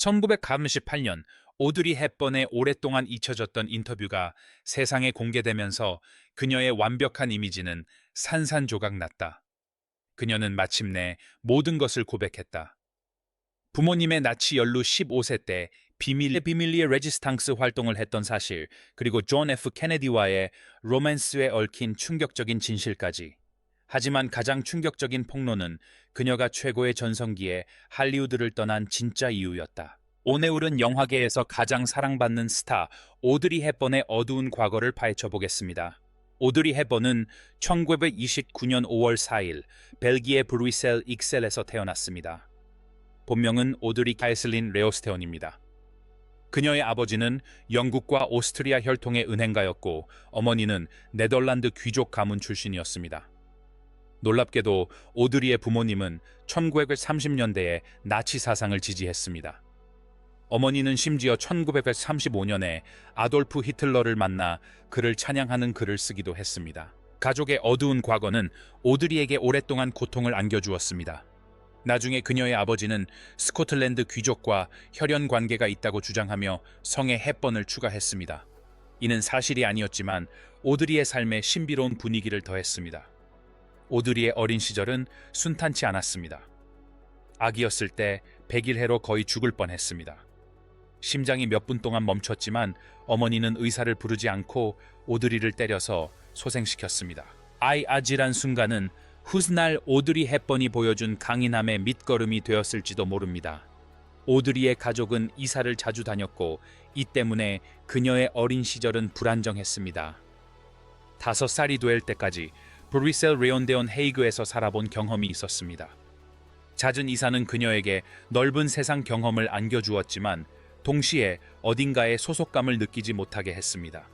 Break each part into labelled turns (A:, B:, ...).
A: 1938년 오드리 헵번의 오랫동안 잊혀졌던 인터뷰가 세상에 공개되면서 그녀의 완벽한 이미지는 산산조각 났다. 그녀는 마침내 모든 것을 고백했다. 부모님의 나치 연루 15세 때 비밀리에 레지스탕스 활동을 했던 사실, 그리고 존 F. 케네디와의 로맨스에 얽힌 충격적인 진실까지. 하지만 가장 충격적인 폭로는 그녀가 최고의 전성기에 할리우드를 떠난 진짜 이유였다. 오네울은 영화계에서 가장 사랑받는 스타 오드리 헵번의 어두운 과거를 파헤쳐 보겠습니다. 오드리 헵번은 1929년 5월 4일 벨기에 브뤼셀 익셀에서 태어났습니다. 본명은 오드리 카에슬린 레오스테온입니다. 그녀의 아버지는 영국과 오스트리아 혈통의 은행가였고 어머니는 네덜란드 귀족 가문 출신이었습니다. 놀랍게도 오드리의 부모님은 1930년대에 나치 사상을 지지했습니다. 어머니는 심지어 1935년에 아돌프 히틀러를 만나 그를 찬양하는 글을 쓰기도 했습니다. 가족의 어두운 과거는 오드리에게 오랫동안 고통을 안겨주었습니다. 나중에 그녀의 아버지는 스코틀랜드 귀족과 혈연 관계가 있다고 주장하며 성에 헵번을 추가했습니다. 이는 사실이 아니었지만 오드리의 삶에 신비로운 분위기를 더했습니다. 오드리의 어린 시절은 순탄치 않았습니다. 아기였을 때 백일해로 거의 죽을 뻔했습니다. 심장이 몇 분 동안 멈췄지만 어머니는 의사를 부르지 않고 오드리를 때려서 소생시켰습니다. 아찔한 순간은 훗날 오드리 헵번이 보여준 강인함의 밑거름이 되었을지도 모릅니다. 오드리의 가족은 이사를 자주 다녔고 이 때문에 그녀의 어린 시절은 불안정했습니다. 5살이 될 때까지 브뤼셀 레온데온 헤이그에서 살아본 경험이 있었습니다. 잦은 이사는 그녀에게 넓은 세상 경험을 안겨주었지만 동시에 어딘가에 소속감을 느끼지 못하게 했습니다.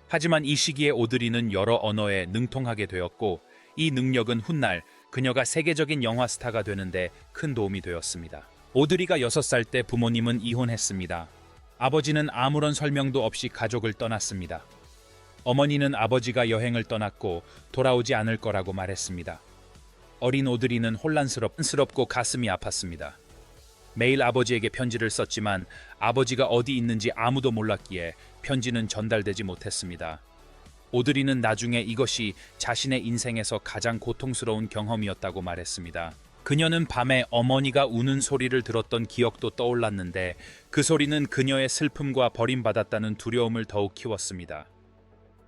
A: 하지만 이 시기에 오드리는 여러 언어에 능통하게 되었고 이 능력은 훗날 그녀가 세계적인 영화 스타가 되는데 큰 도움이 되었습니다. 오드리가 6살 때 부모님은 이혼했습니다. 아버지는 아무런 설명도 없이 가족을 떠났습니다. 어머니는 아버지가 여행을 떠났고 돌아오지 않을 거라고 말했습니다. 어린 오드리는 혼란스럽고 가슴이 아팠습니다. 매일 아버지에게 편지를 썼지만 아버지가 어디 있는지 아무도 몰랐기에 편지는 전달되지 못했습니다. 오드리는 나중에 이것이 자신의 인생에서 가장 고통스러운 경험이었다고 말했습니다. 그녀는 밤에 어머니가 우는 소리를 들었던 기억도 떠올랐는데 그 소리는 그녀의 슬픔과 버림받았다는 두려움을 더욱 키웠습니다.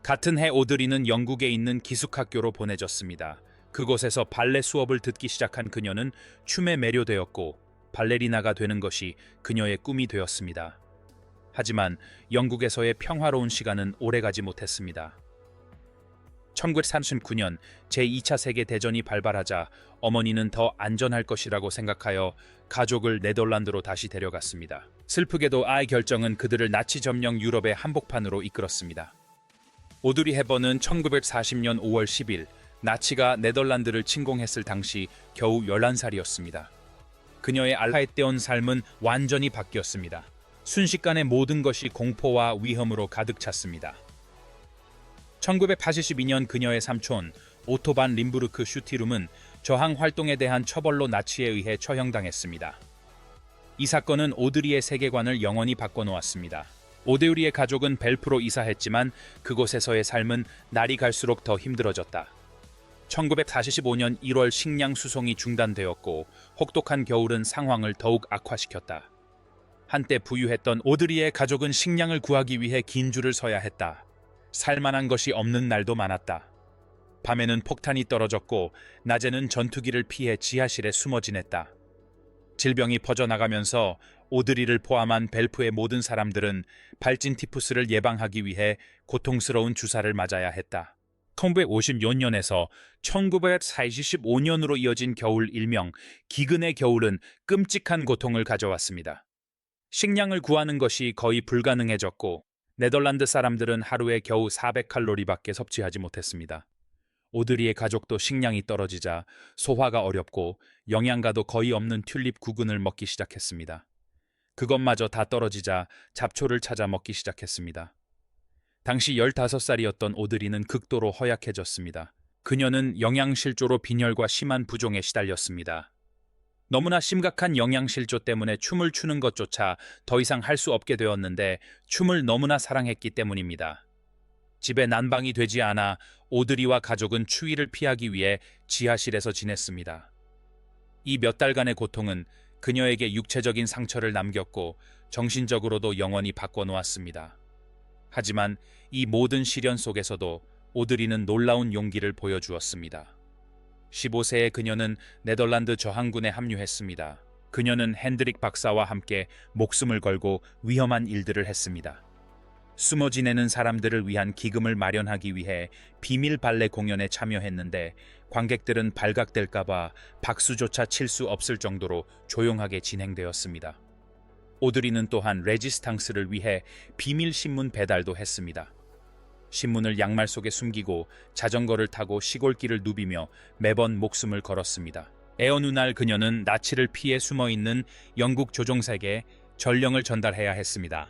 A: 같은 해 오드리는 영국에 있는 기숙학교로 보내졌습니다. 그곳에서 발레 수업을 듣기 시작한 그녀는 춤에 매료되었고 발레리나가 되는 것이 그녀의 꿈이 되었습니다. 하지만 영국에서의 평화로운 시간은 오래가지 못했습니다. 1939년 제2차 세계대전이 발발하자 어머니는 더 안전할 것이라고 생각하여 가족을 네덜란드로 다시 데려갔습니다. 슬프게도 아이 결정은 그들을 나치 점령 유럽의 한복판으로 이끌었습니다. 오드리 헵번은 1940년 5월 10일 나치가 네덜란드를 침공했을 당시 겨우 11살이었습니다. 그녀의 알파에떼온 삶은 완전히 바뀌었습니다. 순식간에 모든 것이 공포와 위험으로 가득 찼습니다. 1982년 그녀의 삼촌 오토 반 림부르크 슈티룸은 저항 활동에 대한 처벌로 나치에 의해 처형당했습니다. 이 사건은 오드리의 세계관을 영원히 바꿔놓았습니다. 오드리의 가족은 벨프로 이사했지만 그곳에서의 삶은 날이 갈수록 더 힘들어졌다. 1945년 1월 식량 수송이 중단되었고 혹독한 겨울은 상황을 더욱 악화시켰다. 한때 부유했던 오드리의 가족은 식량을 구하기 위해 긴 줄을 서야 했다. 살만한 것이 없는 날도 많았다. 밤에는 폭탄이 떨어졌고 낮에는 전투기를 피해 지하실에 숨어 지냈다. 질병이 퍼져나가면서 오드리를 포함한 벨프의 모든 사람들은 발진 티푸스를 예방하기 위해 고통스러운 주사를 맞아야 했다. 1956년에서 1945년으로 이어진 겨울 일명 기근의 겨울은 끔찍한 고통을 가져왔습니다. 식량을 구하는 것이 거의 불가능해졌고 네덜란드 사람들은 하루에 겨우 400칼로리밖에 섭취하지 못했습니다. 오드리의 가족도 식량이 떨어지자 소화가 어렵고 영양가도 거의 없는 튤립 구근을 먹기 시작했습니다. 그것마저 다 떨어지자 잡초를 찾아 먹기 시작했습니다. 당시 15살이었던 오드리는 극도로 허약해졌습니다. 그녀는 영양실조로 빈혈과 심한 부종에 시달렸습니다. 너무나 심각한 영양실조 때문에 춤을 추는 것조차 더 이상 할 수 없게 되었는데 춤을 너무나 사랑했기 때문입니다. 집에 난방이 되지 않아 오드리와 가족은 추위를 피하기 위해 지하실에서 지냈습니다. 이 몇 달간의 고통은 그녀에게 육체적인 상처를 남겼고 정신적으로도 영원히 바꿔놓았습니다. 하지만 이 모든 시련 속에서도 오드리는 놀라운 용기를 보여주었습니다. 15세의 그녀는 네덜란드 저항군에 합류했습니다. 그녀는 핸드릭 박사와 함께 목숨을 걸고 위험한 일들을 했습니다. 숨어 지내는 사람들을 위한 기금을 마련하기 위해 비밀 발레 공연에 참여했는데 관객들은 발각될까봐 박수조차 칠 수 없을 정도로 조용하게 진행되었습니다. 오드리는 또한 레지스탕스를 위해 비밀 신문 배달도 했습니다. 신문을 양말 속에 숨기고 자전거를 타고 시골길을 누비며 매번 목숨을 걸었습니다. 어느 날 그녀는 나치를 피해 숨어있는 영국 조종사에게 전령을 전달해야 했습니다.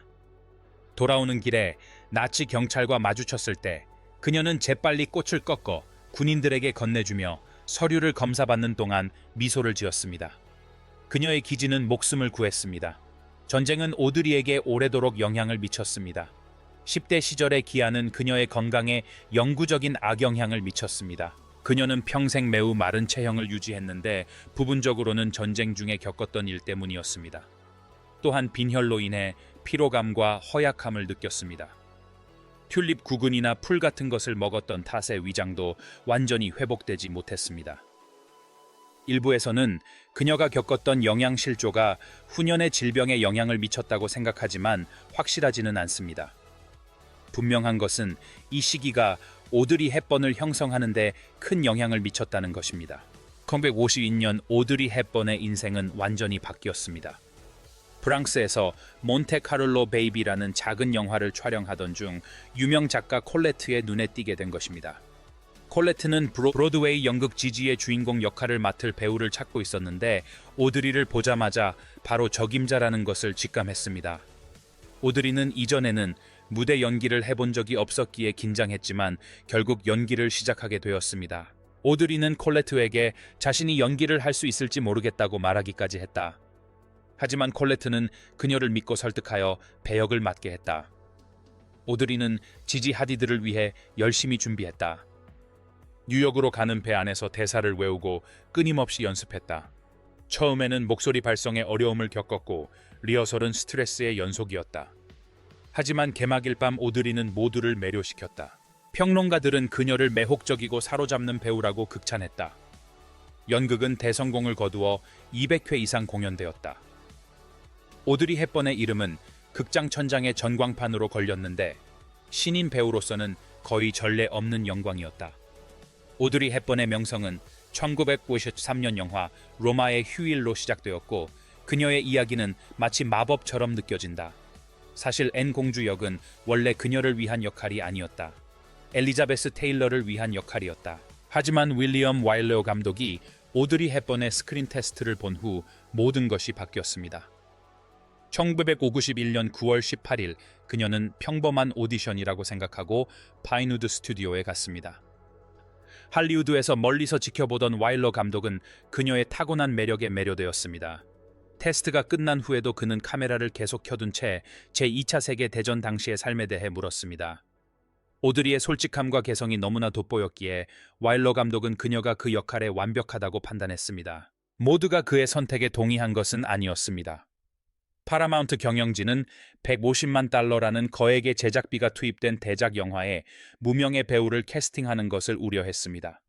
A: 돌아오는 길에 나치 경찰과 마주쳤을 때 그녀는 재빨리 꽃을 꺾어 군인들에게 건네주며 서류를 검사받는 동안 미소를 지었습니다. 그녀의 기지는 목숨을 구했습니다. 전쟁은 오드리에게 오래도록 영향을 미쳤습니다. 10대 시절의 기아는 그녀의 건강에 영구적인 악영향을 미쳤습니다. 그녀는 평생 매우 마른 체형을 유지했는데 부분적으로는 전쟁 중에 겪었던 일 때문이었습니다. 또한 빈혈로 인해 피로감과 허약함을 느꼈습니다. 튤립 구근이나 풀 같은 것을 먹었던 탓에 위장도 완전히 회복되지 못했습니다. 일부에서는 그녀가 겪었던 영양실조가 후년의 질병에 영향을 미쳤다고 생각하지만 확실하지는 않습니다. 분명한 것은 이 시기가 오드리 헵번을 형성하는 데 큰 영향을 미쳤다는 것입니다. 1952년 오드리 헵번의 인생은 완전히 바뀌었습니다. 프랑스에서 몬테카를로 베이비라는 작은 영화를 촬영하던 중 유명 작가 콜레트의 눈에 띄게 된 것입니다. 콜레트는 브로드웨이 연극 지지의 주인공 역할을 맡을 배우를 찾고 있었는데 오드리를 보자마자 바로 적임자라는 것을 직감했습니다. 오드리는 이전에는 무대 연기를 해본 적이 없었기에 긴장했지만 결국 연기를 시작하게 되었습니다. 오드리는 콜레트에게 자신이 연기를 할 수 있을지 모르겠다고 말하기까지 했다. 하지만 콜레트는 그녀를 믿고 설득하여 배역을 맡게 했다. 오드리는 지지 하디드를 위해 열심히 준비했다. 뉴욕으로 가는 배 안에서 대사를 외우고 끊임없이 연습했다. 처음에는 목소리 발성에 어려움을 겪었고 리허설은 스트레스의 연속이었다. 하지만 개막일 밤 오드리는 모두를 매료시켰다. 평론가들은 그녀를 매혹적이고 사로잡는 배우라고 극찬했다. 연극은 대성공을 거두어 200회 이상 공연되었다. 오드리 헵번의 이름은 극장 천장의 전광판으로 걸렸는데 신인 배우로서는 거의 전례 없는 영광이었다. 오드리 헵번의 명성은 1993년 영화 로마의 휴일로 시작되었고 그녀의 이야기는 마치 마법처럼 느껴진다. 사실 앤 공주 역은 원래 그녀를 위한 역할이 아니었다. 엘리자베스 테일러를 위한 역할이었다. 하지만 윌리엄 와일러 감독이 오드리 헵번의 스크린 테스트를 본 후 모든 것이 바뀌었습니다. 1951년 9월 18일 그녀는 평범한 오디션이라고 생각하고 파인우드 스튜디오에 갔습니다. 할리우드에서 멀리서 지켜보던 와일러 감독은 그녀의 타고난 매력에 매료되었습니다. 테스트가 끝난 후에도 그는 카메라를 계속 켜둔 채 제2차 세계대전 당시의 삶에 대해 물었습니다. 오드리의 솔직함과 개성이 너무나 돋보였기에 와일러 감독은 그녀가 그 역할에 완벽하다고 판단했습니다. 모두가 그의 선택에 동의한 것은 아니었습니다. 파라마운트 경영진은 150만 달러라는 거액의 제작비가 투입된 대작 영화에 무명의 배우를 캐스팅하는 것을 우려했습니다.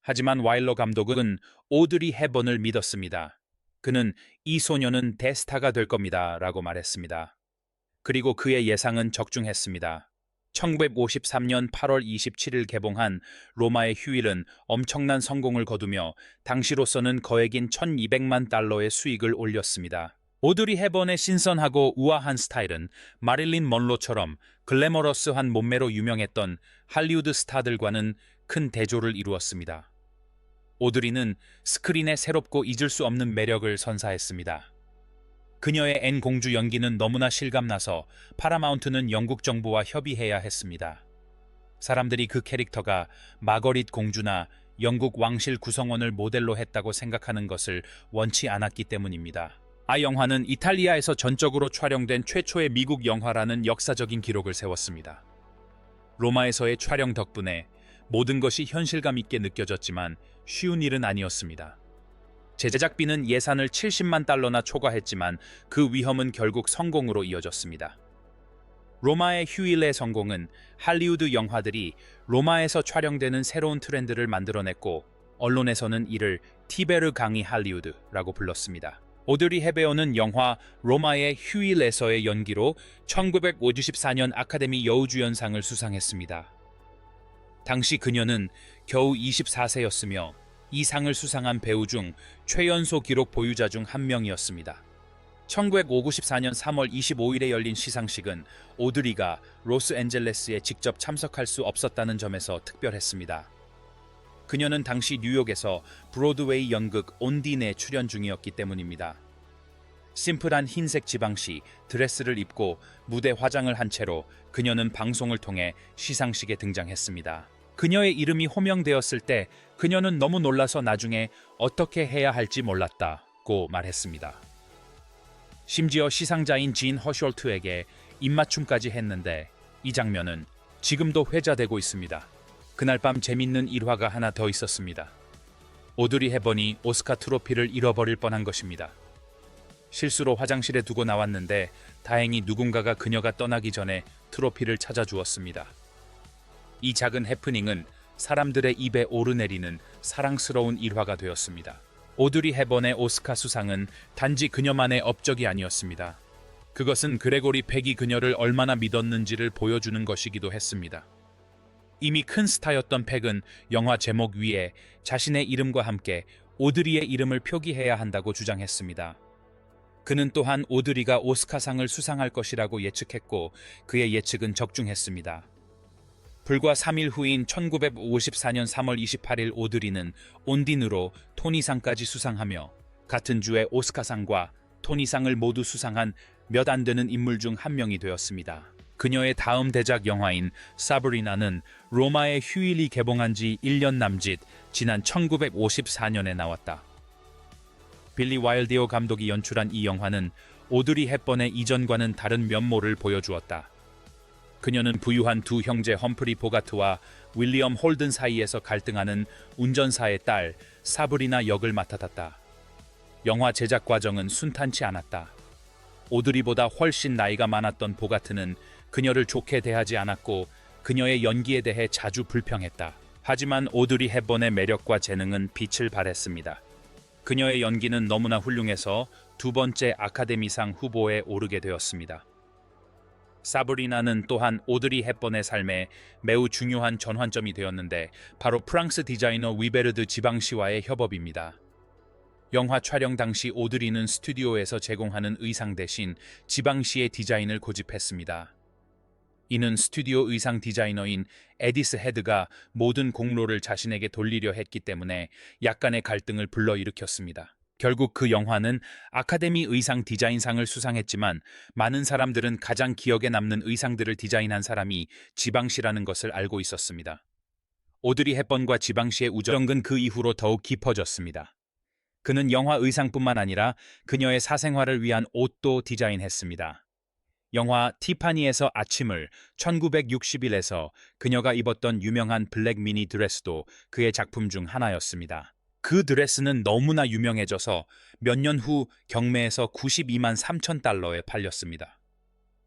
A: 하지만 와일러 감독은 오드리 헵번을 믿었습니다. 그는 이 소녀는 대스타가 될 겁니다 라고 말했습니다. 그리고 그의 예상은 적중했습니다. 1953년 8월 27일 개봉한 로마의 휴일은 엄청난 성공을 거두며 당시로서는 거액인 1200만 달러의 수익을 올렸습니다. 오드리 헵번의 신선하고 우아한 스타일은 마릴린 먼로처럼 글래머러스한 몸매로 유명했던 할리우드 스타들과는 큰 대조를 이루었습니다. 오드리는 스크린에 새롭고 잊을 수 없는 매력을 선사했습니다. 그녀의 앤 공주 연기는 너무나 실감나서 파라마운트는 영국 정부와 협의해야 했습니다. 사람들이 그 캐릭터가 마거릿 공주나 영국 왕실 구성원을 모델로 했다고 생각하는 것을 원치 않았기 때문입니다. 이 영화는 이탈리아에서 전적으로 촬영된 최초의 미국 영화라는 역사적인 기록을 세웠습니다. 로마에서의 촬영 덕분에 모든 것이 현실감 있게 느껴졌지만 쉬운 일은 아니었습니다. 제작비는 예산을 70만 달러나 초과했지만 그 위험은 결국 성공으로 이어졌습니다. 로마의 휴일의 성공은 할리우드 영화들이 로마에서 촬영되는 새로운 트렌드를 만들어냈고 언론에서는 이를 티베르 강의 할리우드라고 불렀습니다. 오드리 헤베어는 영화 로마의 휴일에서의 연기로 1954년 아카데미 여우주연상을 수상했습니다. 당시 그녀는 겨우 24세였으며 이 상을 수상한 배우 중 최연소 기록 보유자 중 한 명이었습니다. 1954년 3월 25일에 열린 시상식은 오드리가 로스앤젤레스에 직접 참석할 수 없었다는 점에서 특별했습니다. 그녀는 당시 뉴욕에서 브로드웨이 연극 온딘에 출연 중이었기 때문입니다. 심플한 흰색 지방시 드레스를 입고 무대 화장을 한 채로 그녀는 방송을 통해 시상식에 등장했습니다. 그녀의 이름이 호명되었을 때 그녀는 너무 놀라서 나중에 어떻게 해야 할지 몰랐다고 말했습니다. 심지어 시상자인 진 허숄트에게 입맞춤까지 했는데 이 장면은 지금도 회자되고 있습니다. 그날 밤 재밌는 일화가 하나 더 있었습니다. 오드리 헤번이 오스카 트로피를 잃어버릴 뻔한 것입니다. 실수로 화장실에 두고 나왔는데 다행히 누군가가 그녀가 떠나기 전에 트로피를 찾아주었습니다. 이 작은 해프닝은 사람들의 입에 오르내리는 사랑스러운 일화가 되었습니다. 오드리 헤번의 오스카 수상은 단지 그녀만의 업적이 아니었습니다. 그것은 그레고리 팩이 그녀를 얼마나 믿었는지를 보여주는 것이기도 했습니다. 이미 큰 스타였던 팩은 영화 제목 위에 자신의 이름과 함께 오드리의 이름을 표기해야 한다고 주장했습니다. 그는 또한 오드리가 오스카상을 수상할 것이라고 예측했고 그의 예측은 적중했습니다. 불과 3일 후인 1954년 3월 28일 오드리는 온딘으로 토니상까지 수상하며 같은 주에 오스카상과 토니상을 모두 수상한 몇 안 되는 인물 중 한 명이 되었습니다. 그녀의 다음 대작 영화인 사브리나는 로마의 휴일이 개봉한 지 1년 남짓 지난 1954년에 나왔다. 빌리 와일디오 감독이 연출한 이 영화는 오드리 헵번의 이전과는 다른 면모를 보여주었다. 그녀는 부유한 두 형제 험프리 보가트와 윌리엄 홀든 사이에서 갈등하는 운전사의 딸 사브리나 역을 맡았다. 영화 제작 과정은 순탄치 않았다. 오드리보다 훨씬 나이가 많았던 보가트는 그녀를 좋게 대하지 않았고 그녀의 연기에 대해 자주 불평했다. 하지만 오드리 헵번의 매력과 재능은 빛을 발했습니다. 그녀의 연기는 너무나 훌륭해서 두 번째 아카데미상 후보에 오르게 되었습니다. 사브리나는 또한 오드리 헵번의 삶에 매우 중요한 전환점이 되었는데 바로 프랑스 디자이너 위베르드 지방시와의 협업입니다. 영화 촬영 당시 오드리는 스튜디오에서 제공하는 의상 대신 지방시의 디자인을 고집했습니다. 이는 스튜디오 의상 디자이너인 에디스 헤드가 모든 공로를 자신에게 돌리려 했기 때문에 약간의 갈등을 불러일으켰습니다. 결국 그 영화는 아카데미 의상 디자인상을 수상했지만 많은 사람들은 가장 기억에 남는 의상들을 디자인한 사람이 지방시라는 것을 알고 있었습니다. 오드리 헵번과 지방시의 우정은 그 이후로 더욱 깊어졌습니다. 그는 영화 의상뿐만 아니라 그녀의 사생활을 위한 옷도 디자인했습니다. 영화 티파니에서 아침을 1960일에서 그녀가 입었던 유명한 블랙 미니 드레스도 그의 작품 중 하나였습니다. 그 드레스는 너무나 유명해져서 몇 년 후 경매에서 92만 3천 달러에 팔렸습니다.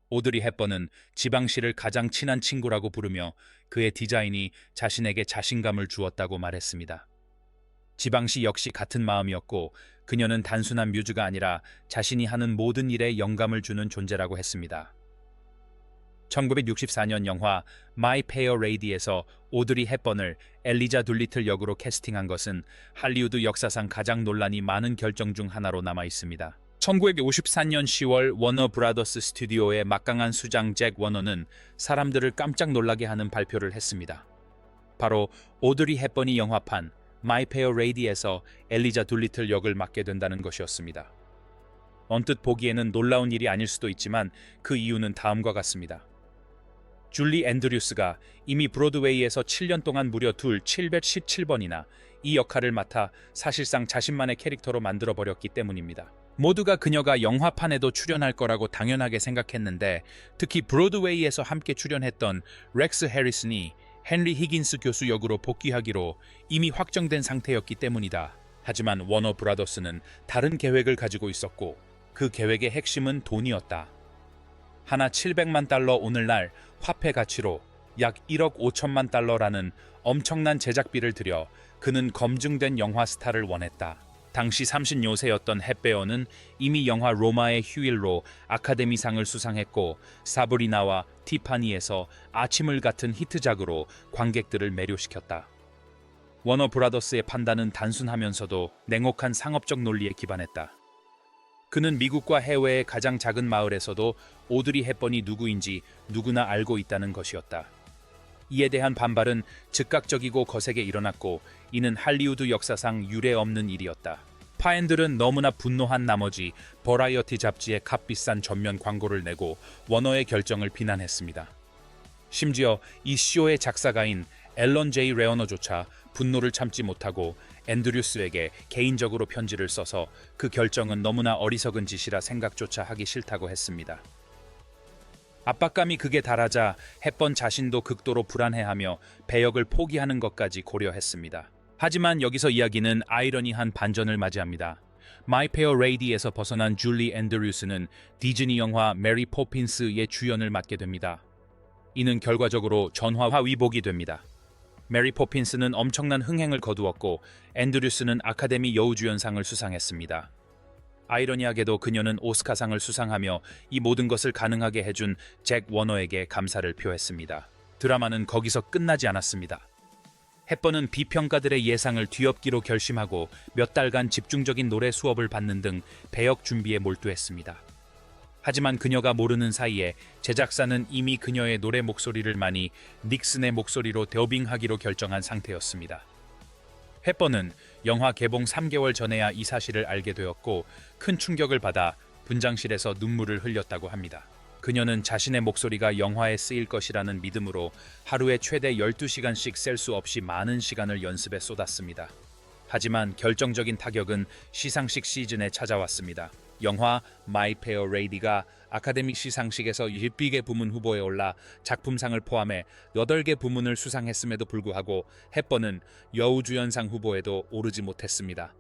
A: 오드리 헵번은 지방시를 가장 친한 친구라고 부르며 그의 디자인이 자신에게 자신감을 주었다고 말했습니다. 지방시 역시 같은 마음이었고 그녀는 단순한 뮤즈가 아니라 자신이 하는 모든 일에 영감을 주는 존재라고 했습니다. 1964년 영화 My Fair Lady에서 오드리 헵번을 엘리자 둘리틀 역으로 캐스팅한 것은 할리우드 역사상 가장 논란이 많은 결정 중 하나로 남아 있습니다. 1954년 10월 워너 브라더스 스튜디오의 막강한 수장 잭 워너는 사람들을 깜짝 놀라게 하는 발표를 했습니다. 바로 오드리 헵번이 영화판 My Fair Lady에서 엘리자 둘리틀 역을 맡게 된다는 것이었습니다. 언뜻 보기에는 놀라운 일이 아닐 수도 있지만 그 이유는 다음과 같습니다. 줄리 앤드류스가 이미 브로드웨이에서 7년 동안 무려 717번이나 이 역할을 맡아 사실상 자신만의 캐릭터로 만들어버렸기 때문입니다. 모두가 그녀가 영화판에도 출연할 거라고 당연하게 생각했는데 특히 브로드웨이에서 함께 출연했던 렉스 해리슨이 헨리 히긴스 교수 역으로 복귀하기로 이미 확정된 상태였기 때문이다. 하지만 워너 브라더스는 다른 계획을 가지고 있었고 그 계획의 핵심은 돈이었다. 하나 700만 달러 오늘날 화폐 가치로 약 1억 5천만 달러라는 엄청난 제작비를 들여 그는 검증된 영화 스타를 원했다. 당시 30요세였던 햇배어는 이미 영화 로마의 휴일로 아카데미상을 수상했고 사브리나와 티파니에서 아침을 같은 히트작으로 관객들을 매료시켰다. 워너 브라더스의 판단은 단순하면서도 냉혹한 상업적 논리에 기반했다. 그는 미국과 해외의 가장 작은 마을에서도 오드리 헵번이 누구인지 누구나 알고 있다는 것이었다. 이에 대한 반발은 즉각적이고 거세게 일어났고 이는 할리우드 역사상 유례 없는 일이었다. 파엔들은 너무나 분노한 나머지 버라이어티 잡지에 값비싼 전면 광고를 내고 워너의 결정을 비난했습니다. 심지어 이 쇼의 작사가인 앨런 제이 레어너조차 분노를 참지 못하고 앤드류스에게 개인적으로 편지를 써서 그 결정은 너무나 어리석은 짓이라 생각조차 하기 싫다고 했습니다. 압박감이 극에 달하자 헵번 자신도 극도로 불안해하며 배역을 포기하는 것까지 고려했습니다. 하지만 여기서 이야기는 아이러니한 반전을 맞이합니다. 마이 페어 레이디에서 벗어난 줄리 앤드류스는 디즈니 영화 메리 포핀스의 주연을 맡게 됩니다. 이는 결과적으로 전화위복이 됩니다. 메리 포핀스는 엄청난 흥행을 거두었고 앤드류스는 아카데미 여우주연상을 수상했습니다. 아이러니하게도 그녀는 오스카상을 수상하며 이 모든 것을 가능하게 해준 잭 워너에게 감사를 표했습니다. 드라마는 거기서 끝나지 않았습니다. 헵번은 비평가들의 예상을 뒤엎기로 결심하고 몇 달간 집중적인 노래 수업을 받는 등 배역 준비에 몰두했습니다. 하지만 그녀가 모르는 사이에 제작사는 이미 그녀의 노래 목소리를 많이 닉슨의 목소리로 더빙하기로 결정한 상태였습니다. 헵번은 영화 개봉 3개월 전에야 이 사실을 알게 되었고 큰 충격을 받아 분장실에서 눈물을 흘렸다고 합니다. 그녀는 자신의 목소리가 영화에 쓰일 것이라는 믿음으로 하루에 최대 12시간씩 셀 수 없이 많은 시간을 연습에 쏟았습니다. 하지만 결정적인 타격은 시상식 시즌에 찾아왔습니다. 영화 마이 페어 레이디가 아카데미 시상식에서 10개 부문 후보에 올라 작품상을 포함해 8개 부문을 수상했음에도 불구하고 헵번은 여우주연상 후보에도 오르지 못했습니다.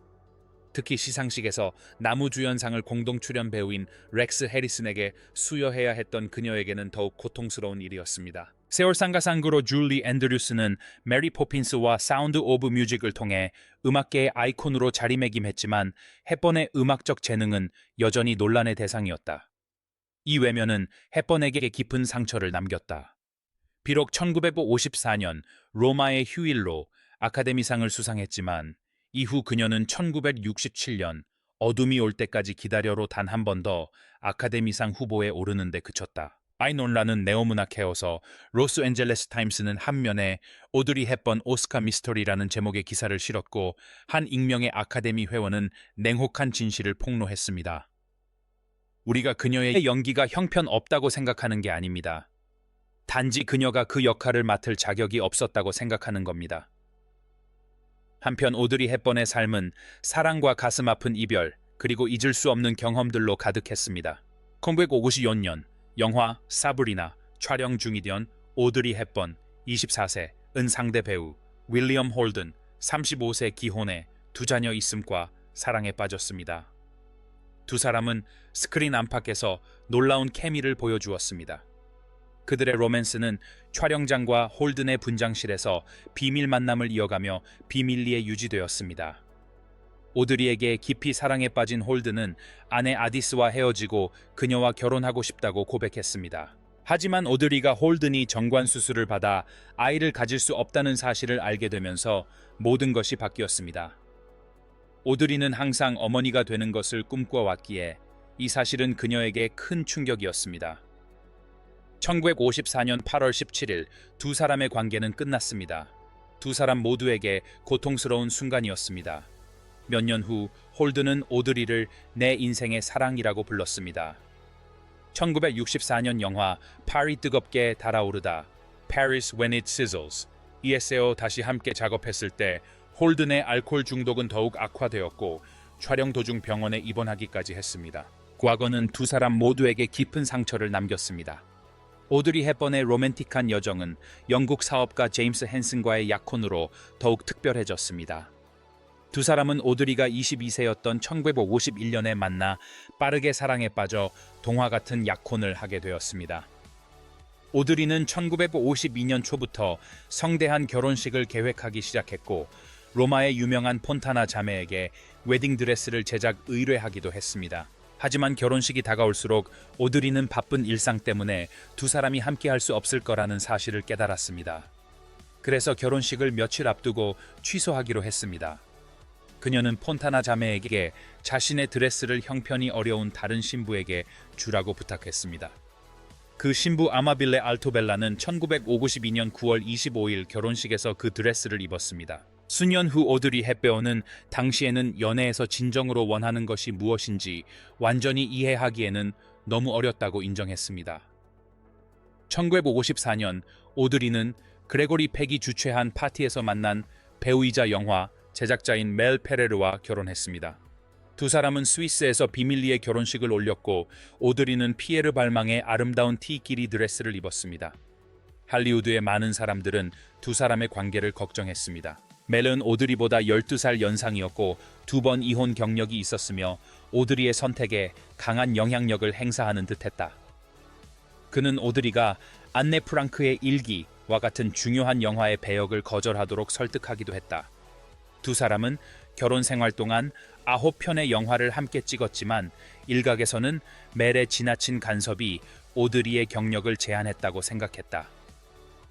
A: 특히 시상식에서 남우주연상을 공동 출연 배우인 렉스 해리슨에게 수여해야 했던 그녀에게는 더욱 고통스러운 일이었습니다. 세월상가상구로 줄리 앤드류스는 메리 포핀스와 사운드 오브 뮤직을 통해 음악계의 아이콘으로 자리매김했지만 헵번의 음악적 재능은 여전히 논란의 대상이었다. 이 외면은 헵번에게 깊은 상처를 남겼다. 비록 1954년 로마의 휴일로 아카데미상을 수상했지만 이후 그녀는 1967년 어둠이 올 때까지 기다려로 단 한 번 더 아카데미상 후보에 오르는 데 그쳤다. 이 논란은 네오문학회여서 로스앤젤레스 타임스는 한 면에 오드리 헵번 오스카 미스터리라는 제목의 기사를 실었고 한 익명의 아카데미 회원은 냉혹한 진실을 폭로했습니다. 우리가 그녀의 연기가 형편없다고 생각하는 게 아닙니다. 단지 그녀가 그 역할을 맡을 자격이 없었다고 생각하는 겁니다. 한편 오드리 헵번의 삶은 사랑과 가슴 아픈 이별, 그리고 잊을 수 없는 경험들로 가득했습니다. 1954년 영화 사브리나 촬영 중이던 오드리 헵번 24세은 상대 배우 윌리엄 홀든 35세 기혼에 두 자녀 있음과 사랑에 빠졌습니다. 두 사람은 스크린 안팎에서 놀라운 케미를 보여주었습니다. 그들의 로맨스는 촬영장과 홀든의 분장실에서 비밀 만남을 이어가며 비밀리에 유지되었습니다. 오드리에게 깊이 사랑에 빠진 홀든은 아내 아디스와 헤어지고 그녀와 결혼하고 싶다고 고백했습니다. 하지만 오드리가 홀든이 정관 수술을 받아 아이를 가질 수 없다는 사실을 알게 되면서 모든 것이 바뀌었습니다. 오드리는 항상 어머니가 되는 것을 꿈꿔왔기에 이 사실은 그녀에게 큰 충격이었습니다. 1954년 8월 17일 두 사람의 관계는 끝났습니다. 두 사람 모두에게 고통스러운 순간이었습니다. 몇 년 후 홀든은 오드리를 내 인생의 사랑이라고 불렀습니다. 1964년 영화 파리 뜨겁게 달아오르다 Paris When It Sizzles 이에세오 다시 함께 작업했을 때 홀든의 알코올 중독은 더욱 악화되었고 촬영 도중 병원에 입원하기까지 했습니다. 과거는 두 사람 모두에게 깊은 상처를 남겼습니다. 오드리 헵번의 로맨틱한 여정은 영국 사업가 제임스 헨슨과의 약혼으로 더욱 특별해졌습니다. 두 사람은 오드리가 22세였던 1951년에 만나 빠르게 사랑에 빠져 동화 같은 약혼을 하게 되었습니다. 오드리는 1952년 초부터 성대한 결혼식을 계획하기 시작했고 로마의 유명한 폰타나 자매에게 웨딩드레스를 제작 의뢰하기도 했습니다. 하지만 결혼식이 다가올수록 오드리는 바쁜 일상 때문에 두 사람이 함께할 수 없을 거라는 사실을 깨달았습니다. 그래서 결혼식을 며칠 앞두고 취소하기로 했습니다. 그녀는 폰타나 자매에게 자신의 드레스를 형편이 어려운 다른 신부에게 주라고 부탁했습니다. 그 신부 아마빌레 알토벨라는 1952년 9월 25일 결혼식에서 그 드레스를 입었습니다. 수년 후 오드리 헵번은 당시에는 연애에서 진정으로 원하는 것이 무엇인지 완전히 이해하기에는 너무 어렸다고 인정했습니다. 1954년 오드리는 그레고리 팩이 주최한 파티에서 만난 배우이자 영화 제작자인 멜 페레르와 결혼했습니다. 두 사람은 스위스에서 비밀리에 결혼식을 올렸고 오드리는 피에르 발망의 아름다운 티끼리 드레스를 입었습니다. 할리우드의 많은 사람들은 두 사람의 관계를 걱정했습니다. 멜은 오드리보다 12살 연상이었고 2번 이혼 경력이 있었으며 오드리의 선택에 강한 영향력을 행사하는 듯했다. 그는 오드리가 안네 프랑크의 일기와 같은 중요한 영화의 배역을 거절하도록 설득하기도 했다. 두 사람은 결혼 생활 동안 9편의 영화를 함께 찍었지만 일각에서는 멜의 지나친 간섭이 오드리의 경력을 제한했다고 생각했다.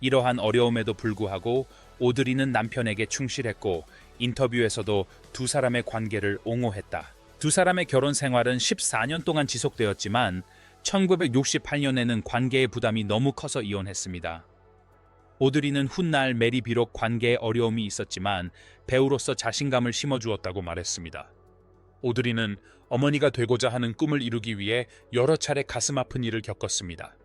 A: 이러한 어려움에도 불구하고 오드리는 남편에게 충실했고 인터뷰에서도 두 사람의 관계를 옹호했다. 두 사람의 결혼 생활은 14년 동안 지속되었지만 1968년에는 관계의 부담이 너무 커서 이혼했습니다. 오드리는 훗날 멜이 비록 관계에 어려움이 있었지만 배우로서 자신감을 심어주었다고 말했습니다. 오드리는 어머니가 되고자 하는 꿈을 이루기 위해 여러 차례 가슴 아픈 일을 겪었습니다.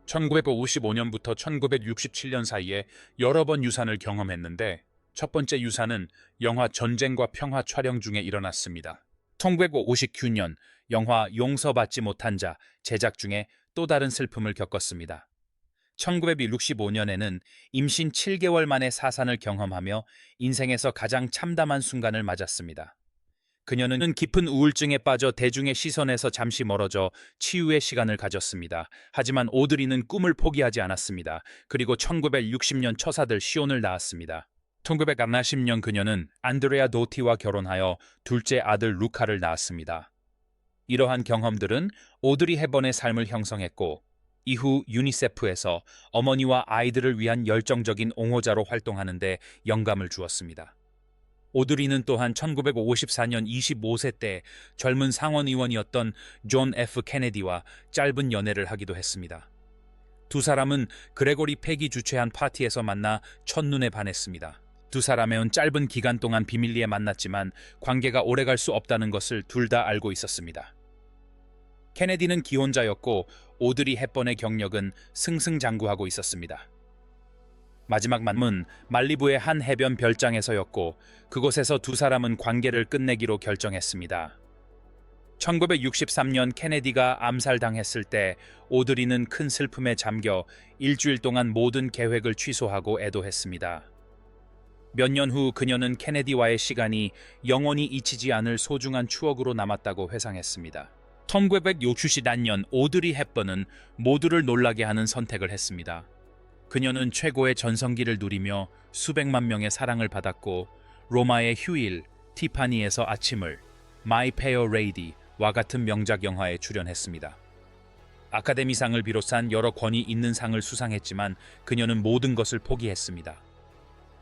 A: 1955년부터 1967년 사이에 여러 번 유산을 경험했는데 첫 번째 유산은 영화 전쟁과 평화 촬영 중에 일어났습니다. 1959년 영화 용서받지 못한 자 제작 중에 또 다른 슬픔을 겪었습니다. 1965년에는 임신 7개월 만에 사산을 경험하며 인생에서 가장 참담한 순간을 맞았습니다. 그녀는 깊은 우울증에 빠져 대중의 시선에서 잠시 멀어져 치유의 시간을 가졌습니다. 하지만 오드리는 꿈을 포기하지 않았습니다. 그리고 1960년 처사들 시온을 낳았습니다. 1990년 그녀는 안드레아 도티와 결혼하여 둘째 아들 루카를 낳았습니다. 이러한 경험들은 오드리 헵번의 삶을 형성했고 이후 유니세프에서 어머니와 아이들을 위한 열정적인 옹호자로 활동하는 데 영감을 주었습니다. 오드리는 또한 1954년 25세 때 젊은 상원의원이었던 존 F. 케네디와 짧은 연애를 하기도 했습니다. 두 사람은 그레고리 팩이 주최한 파티에서 만나 첫눈에 반했습니다. 두 사람은 짧은 기간 동안 비밀리에 만났지만 관계가 오래갈 수 없다는 것을 둘 다 알고 있었습니다. 케네디는 기혼자였고 오드리 헵번의 경력은 승승장구하고 있었습니다. 마지막 만남은 말리부의 한 해변 별장에서였고 그곳에서 두 사람은 관계를 끝내기로 결정했습니다. 1963년 케네디가 암살당했을 때 오드리는 큰 슬픔에 잠겨 일주일 동안 모든 계획을 취소하고 애도했습니다. 몇 년 후 그녀는 케네디와의 시간이 영원히 잊히지 않을 소중한 추억으로 남았다고 회상했습니다. 1960년 오드리 헵번은 모두를 놀라게 하는 선택을 했습니다. 그녀는 최고의 전성기를 누리며 수백만 명의 사랑을 받았고 로마의 휴일, 티파니에서 아침을, 마이 페어 레이디와 같은 명작 영화에 출연했습니다. 아카데미상을 비롯한 여러 권위 있는 상을 수상했지만 그녀는 모든 것을 포기했습니다.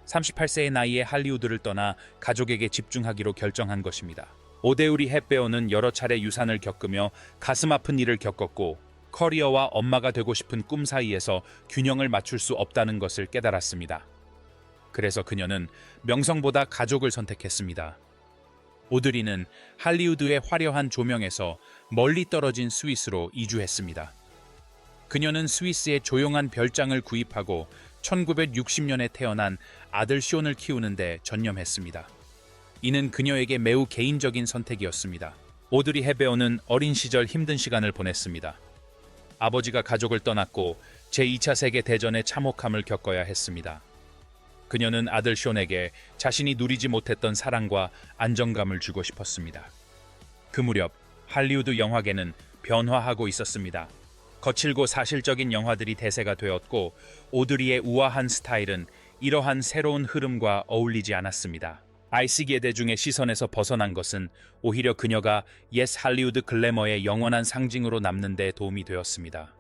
A: 38세의 나이에 할리우드를 떠나 가족에게 집중하기로 결정한 것입니다. 오데우리 헵번은 여러 차례 유산을 겪으며 가슴 아픈 일을 겪었고 커리어와 엄마가 되고 싶은 꿈 사이에서 균형을 맞출 수 없다는 것을 깨달았습니다. 그래서 그녀는 명성보다 가족을 선택했습니다. 오드리는 할리우드의 화려한 조명에서 멀리 떨어진 스위스로 이주했습니다. 그녀는 스위스의 조용한 별장을 구입하고 1960년에 태어난 아들 쇼을 키우는데 전념했습니다. 이는 그녀에게 매우 개인적인 선택이었습니다. 오드리 헵번은 어린 시절 힘든 시간을 보냈습니다. 아버지가 가족을 떠났고 제2차 세계대전의 참혹함을 겪어야 했습니다. 그녀는 아들 쇼에게 자신이 누리지 못했던 사랑과 안정감을 주고 싶었습니다. 그 무렵 할리우드 영화계는 변화하고 있었습니다. 거칠고 사실적인 영화들이 대세가 되었고 오드리의 우아한 스타일은 이러한 새로운 흐름과 어울리지 않았습니다. 아이시기의 대중의 시선에서 벗어난 것은 오히려 그녀가 옛 할리우드 글래머의 영원한 상징으로 남는 데 도움이 되었습니다.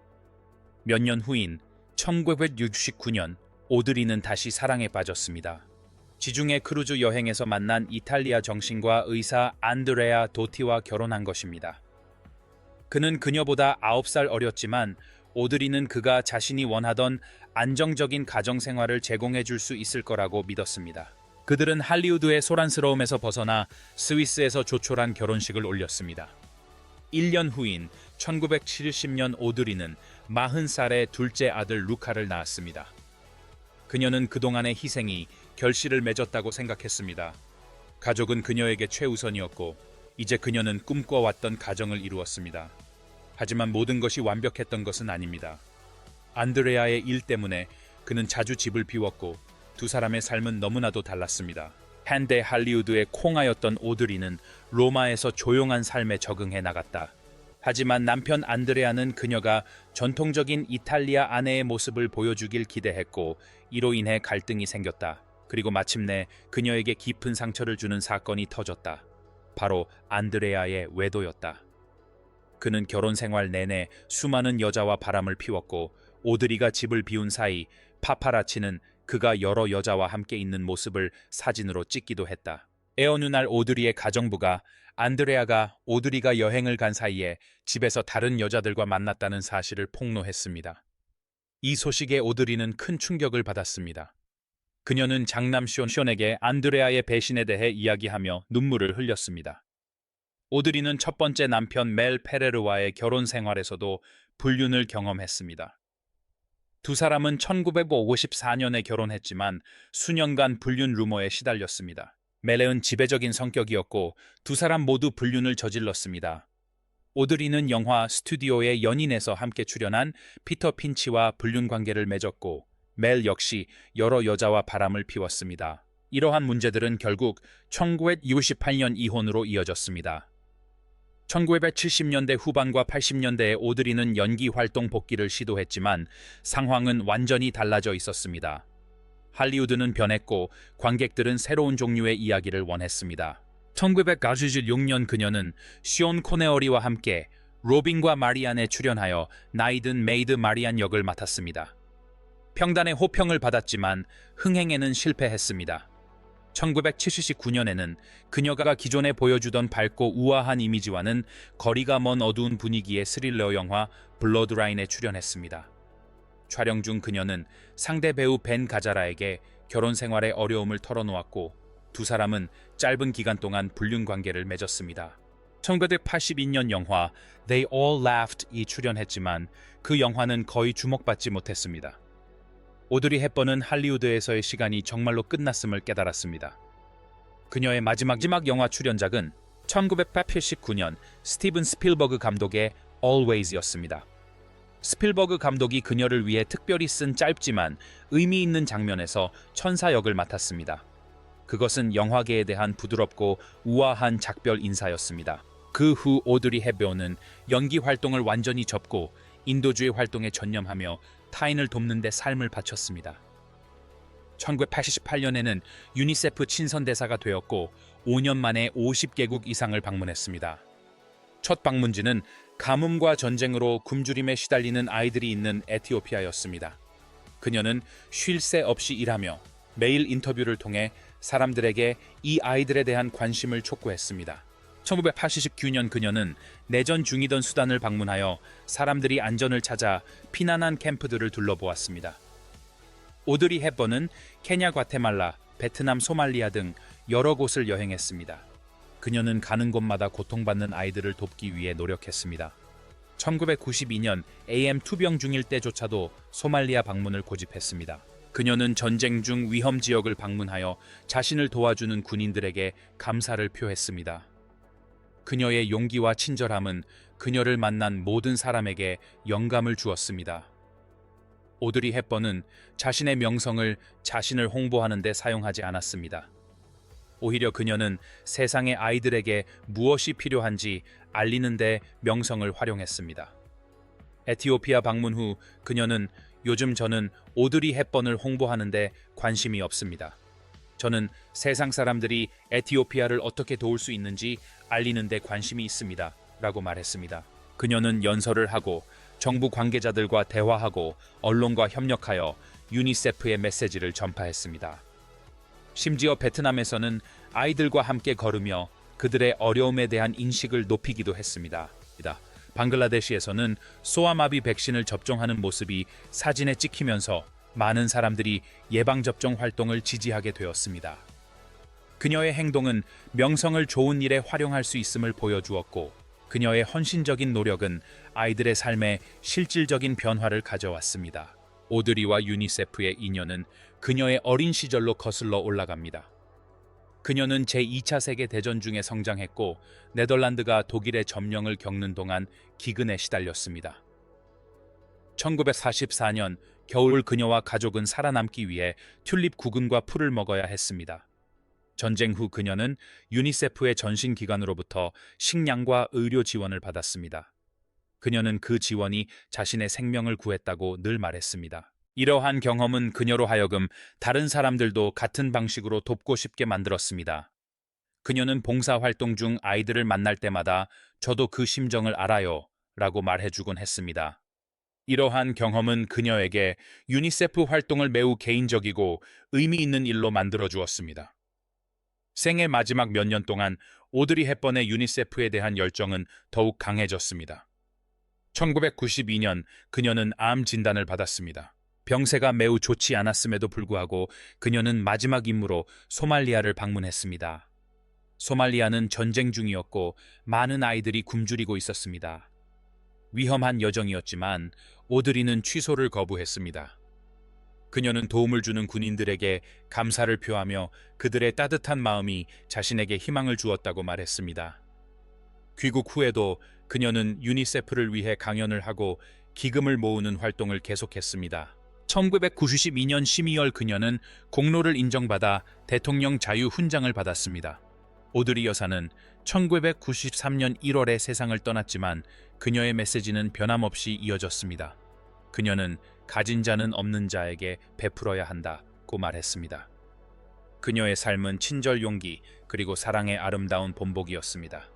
A: 몇 년 후인 1969년 오드리는 다시 사랑에 빠졌습니다. 지중해 크루즈 여행에서 만난 이탈리아 정신과 의사 안드레아 도티와 결혼한 것입니다. 그는 그녀보다 9살 어렸지만 오드리는 그가 자신이 원하던 안정적인 가정생활을 제공해 줄 수 있을 거라고 믿었습니다. 그들은 할리우드의 소란스러움에서 벗어나 스위스에서 조촐한 결혼식을 올렸습니다. 1년 후인 1970년 오드리는 40살의 둘째 아들 루카를 낳았습니다. 그녀는 그동안의 희생이 결실을 맺었다고 생각했습니다. 가족은 그녀에게 최우선이었고 이제 그녀는 꿈꿔왔던 가정을 이루었습니다. 하지만 모든 것이 완벽했던 것은 아닙니다. 안드레아의 일 때문에 그는 자주 집을 비웠고 두 사람의 삶은 너무나도 달랐습니다. 현대 할리우드의 콩하였던 오드리는 로마에서 조용한 삶에 적응해 나갔다. 하지만 남편 안드레아는 그녀가 전통적인 이탈리아 아내의 모습을 보여주길 기대했고 이로 인해 갈등이 생겼다. 그리고 마침내 그녀에게 깊은 상처를 주는 사건이 터졌다. 바로 안드레아의 외도였다. 그는 결혼 생활 내내 수많은 여자와 바람을 피웠고 오드리가 집을 비운 사이 파파라치는 그가 여러 여자와 함께 있는 모습을 사진으로 찍기도 했다. 어느 날 오드리의 가정부가 안드레아가 오드리가 여행을 간 사이에 집에서 다른 여자들과 만났다는 사실을 폭로했습니다. 이 소식에 오드리는 큰 충격을 받았습니다. 그녀는 장남 쇼에게 안드레아의 배신에 대해 이야기하며 눈물을 흘렸습니다. 오드리는 첫 번째 남편 멜 페레르와의 결혼 생활에서도 불륜을 경험했습니다. 두 사람은 1954년에 결혼했지만 수년간 불륜 루머에 시달렸습니다. 멜은 지배적인 성격이었고 두 사람 모두 불륜을 저질렀습니다. 오드리는 영화 스튜디오의 연인에서 함께 출연한 피터 핀치와 불륜 관계를 맺었고 멜 역시 여러 여자와 바람을 피웠습니다. 이러한 문제들은 결국 1968년 이혼으로 이어졌습니다. 1970년대 후반과 80년대에 오드리는 연기 활동 복귀를 시도했지만 상황은 완전히 달라져 있었습니다. 할리우드는 변했고 관객들은 새로운 종류의 이야기를 원했습니다. 1996년 그녀는 시온 코네어리와 함께 로빈과 마리안에 출연하여 나이든 메이드 마리안 역을 맡았습니다. 평단의 호평을 받았지만 흥행에는 실패했습니다. 1979년에는 그녀가 기존에 보여주던 밝고 우아한 이미지와는 거리가 먼 어두운 분위기의 스릴러 영화 블러드라인에 출연했습니다. 촬영 중 그녀는 상대 배우 벤 가자라에게 결혼 생활의 어려움을 털어놓았고 두 사람은 짧은 기간 동안 불륜 관계를 맺었습니다. 1982년 영화 They All Laughed이 출연했지만 그 영화는 거의 주목받지 못했습니다. 오드리 헵번은 할리우드에서의 시간이 정말로 끝났음을 깨달았습니다. 그녀의 마지막 영화 출연작은 1989년 스티븐 스필버그 감독의 Always였습니다. 스필버그 감독이 그녀를 위해 특별히 쓴 짧지만 의미 있는 장면에서 천사 역을 맡았습니다. 그것은 영화계에 대한 부드럽고 우아한 작별 인사였습니다. 그 후 오드리 헵번은 연기 활동을 완전히 접고 인도주의 활동에 전념하며 타인을 돕는 데 삶을 바쳤습니다. 1988년에는 유니세프 친선대사가 되었고 5년 만에 50개국 이상을 방문했습니다. 첫 방문지는 가뭄과 전쟁으로 굶주림에 시달리는 아이들이 있는 에티오피아였습니다. 그녀는 쉴 새 없이 일하며 매일 인터뷰를 통해 사람들에게 이 아이들에 대한 관심을 촉구했습니다. 1989년 그녀는 내전 중이던 수단을 방문하여 사람들이 안전을 찾아 피난한 캠프들을 둘러보았습니다. 오드리 헵번은 케냐, 과테말라, 베트남, 소말리아 등 여러 곳을 여행했습니다. 그녀는 가는 곳마다 고통받는 아이들을 돕기 위해 노력했습니다. 1992년 AM 투병 중일 때조차도 소말리아 방문을 고집했습니다. 그녀는 전쟁 중 위험 지역을 방문하여 자신을 도와주는 군인들에게 감사를 표했습니다. 그녀의 용기와 친절함은 그녀를 만난 모든 사람에게 영감을 주었습니다. 오드리 헵번은 자신의 명성을 자신을 홍보하는 데 사용하지 않았습니다. 오히려 그녀는 세상의 아이들에게 무엇이 필요한지 알리는 데 명성을 활용했습니다. 에티오피아 방문 후 그녀는 요즘 저는 오드리 헵번을 홍보하는 데 관심이 없습니다. 저는 세상 사람들이 에티오피아를 어떻게 도울 수 있는지 알리는 데 관심이 있습니다. 라고 말했습니다. 그녀는 연설을 하고 정부 관계자들과 대화하고 언론과 협력하여 유니세프의 메시지를 전파했습니다. 심지어 베트남에서는 아이들과 함께 걸으며 그들의 어려움에 대한 인식을 높이기도 했습니다. 방글라데시에서는 소아마비 백신을 접종하는 모습이 사진에 찍히면서 많은 사람들이 예방접종 활동을 지지하게 되었습니다. 그녀의 행동은 명성을 좋은 일에 활용할 수 있음을 보여주었고, 그녀의 헌신적인 노력은 아이들의 삶에 실질적인 변화를 가져왔습니다. 오드리와 유니세프의 인연은 그녀의 어린 시절로 거슬러 올라갑니다. 그녀는 제2차 세계대전 중에 성장했고 네덜란드가 독일의 점령을 겪는 동안 기근에 시달렸습니다. 1944년 겨울 그녀와 가족은 살아남기 위해 튤립 구근과 풀을 먹어야 했습니다. 전쟁 후 그녀는 유니세프의 전신기관으로부터 식량과 의료 지원을 받았습니다. 그녀는 그 지원이 자신의 생명을 구했다고 늘 말했습니다. 이러한 경험은 그녀로 하여금 다른 사람들도 같은 방식으로 돕고 싶게 만들었습니다. 그녀는 봉사활동 중 아이들을 만날 때마다 저도 그 심정을 알아요 라고 말해주곤 했습니다. 이러한 경험은 그녀에게 유니세프 활동을 매우 개인적이고 의미 있는 일로 만들어주었습니다. 생애 마지막 몇 년 동안 오드리 헵번의 유니세프에 대한 열정은 더욱 강해졌습니다. 1992년 그녀는 암 진단을 받았습니다. 병세가 매우 좋지 않았음에도 불구하고 그녀는 마지막 임무로 소말리아를 방문했습니다. 소말리아는 전쟁 중이었고 많은 아이들이 굶주리고 있었습니다. 위험한 여정이었지만 오드리는 취소를 거부했습니다. 그녀는 도움을 주는 군인들에게 감사를 표하며 그들의 따뜻한 마음이 자신에게 희망을 주었다고 말했습니다. 귀국 후에도 그녀는 유니세프를 위해 강연을 하고 기금을 모으는 활동을 계속했습니다. 1992년 12월 그녀는 공로를 인정받아 대통령 자유훈장을 받았습니다. 오드리 여사는 1993년 1월에 세상을 떠났지만 그녀의 메시지는 변함없이 이어졌습니다. 그녀는 가진 자는 없는 자에게 베풀어야 한다고 말했습니다. 그녀의 삶은 친절 용기 그리고 사랑의 아름다운 본보기였습니다.